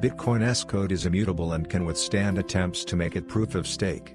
Bitcoin's code is immutable and can withstand attempts to make it proof of stake.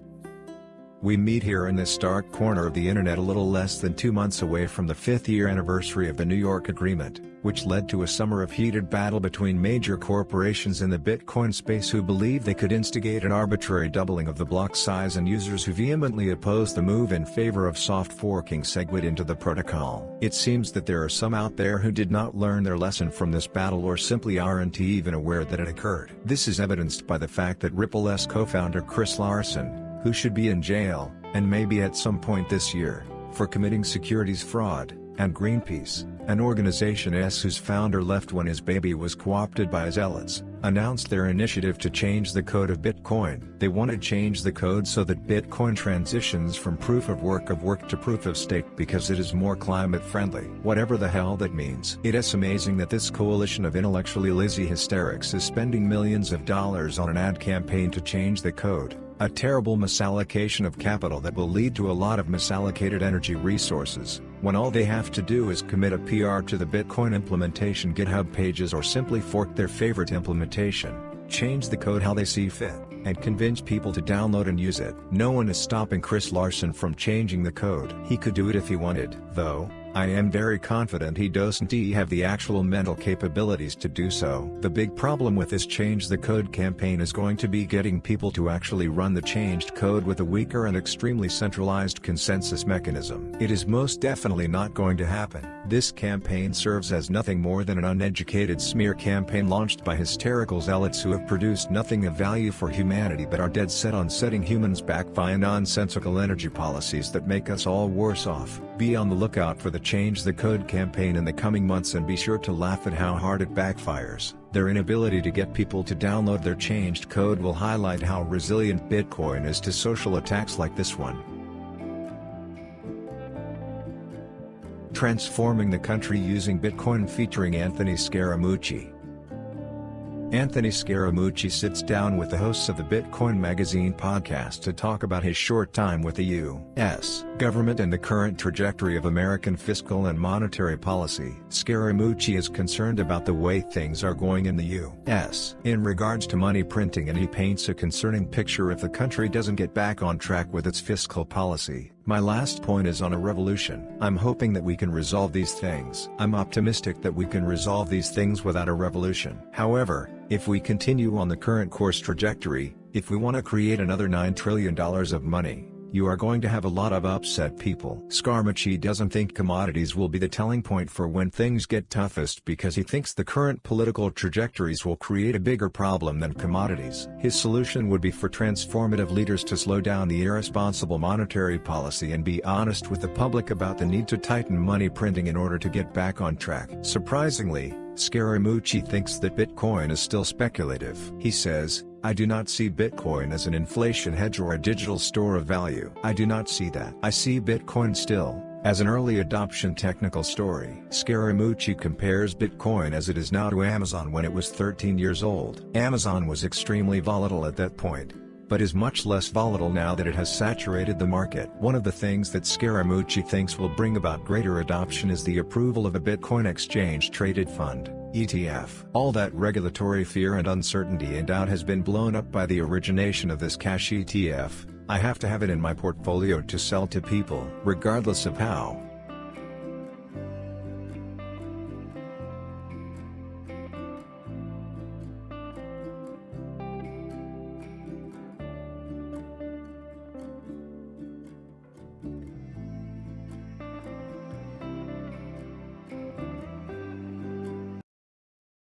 We meet here in this dark corner of the internet a little less than 2 months away from the 5th-year anniversary of the New York Agreement, which led to a summer of heated battle between major corporations in the Bitcoin space who believe they could instigate an arbitrary doubling of the block size and users who vehemently oppose the move in favor of soft forking SegWit into the protocol. It seems that there are some out there who did not learn their lesson from this battle or simply aren't even aware that it occurred. This is evidenced by the fact that Ripple's co-founder Chris Larsen, who should be in jail, and maybe at some point this year, for committing securities fraud, and Greenpeace, an organization whose founder left when his baby was co-opted by zealots, announced their initiative to change the code of Bitcoin. They want to change the code so that Bitcoin transitions from proof of work to proof of stake because it is more climate friendly. Whatever the hell that means. It is amazing that this coalition of intellectually lazy hysterics is spending millions of dollars on an ad campaign to change the code. A terrible misallocation of capital that will lead to a lot of misallocated energy resources, when all they have to do is commit a PR to the Bitcoin implementation GitHub pages or simply fork their favorite implementation, change the code how they see fit, and convince people to download and use it. No one is stopping Chris Larsen from changing the code. He could do it if he wanted, though. I am very confident he doesn't have the actual mental capabilities to do so. The big problem with this Change the Code campaign is going to be getting people to actually run the changed code with a weaker and extremely centralized consensus mechanism. It is most definitely not going to happen. This campaign serves as nothing more than an uneducated smear campaign launched by hysterical zealots who have produced nothing of value for humanity but are dead set on setting humans back via nonsensical energy policies that make us all worse off. Be on the lookout for the Change the Code campaign in the coming months and be sure to laugh at how hard it backfires. Their inability to get people to download their changed code will highlight how resilient Bitcoin is to social attacks like this one. Transforming the Country Using Bitcoin featuring Anthony Scaramucci. Anthony Scaramucci sits down with the hosts of the Bitcoin Magazine podcast to talk about his short time with the U.S. government and the current trajectory of American fiscal and monetary policy. Scaramucci is concerned about the way things are going in the U.S. in regards to money printing, and he paints a concerning picture if the country doesn't get back on track with its fiscal policy. My last point is on a revolution. I'm hoping that we can resolve these things. I'm optimistic that we can resolve these things without a revolution. However, if we continue on the current course trajectory, if we want to create another $9 trillion of money, you are going to have a lot of upset people. Scaramucci doesn't think commodities will be the telling point for when things get toughest because he thinks the current political trajectories will create a bigger problem than commodities. His solution would be for transformative leaders to slow down the irresponsible monetary policy and be honest with the public about the need to tighten money printing in order to get back on track. Surprisingly, Scaramucci thinks that Bitcoin is still speculative. He says, "I do not see Bitcoin as an inflation hedge or a digital store of value. I do not see that. I see Bitcoin still as an early adoption technical story." Scaramucci compares Bitcoin as it is now to Amazon when it was 13 years old. Amazon was extremely volatile at that point, but is much less volatile now that it has saturated the market. One of the things that Scaramucci thinks will bring about greater adoption is the approval of a Bitcoin exchange-traded fund, ETF. All that regulatory fear and uncertainty and doubt has been blown up by the origination of this cash ETF. I have to have it in my portfolio to sell to people. Regardless of how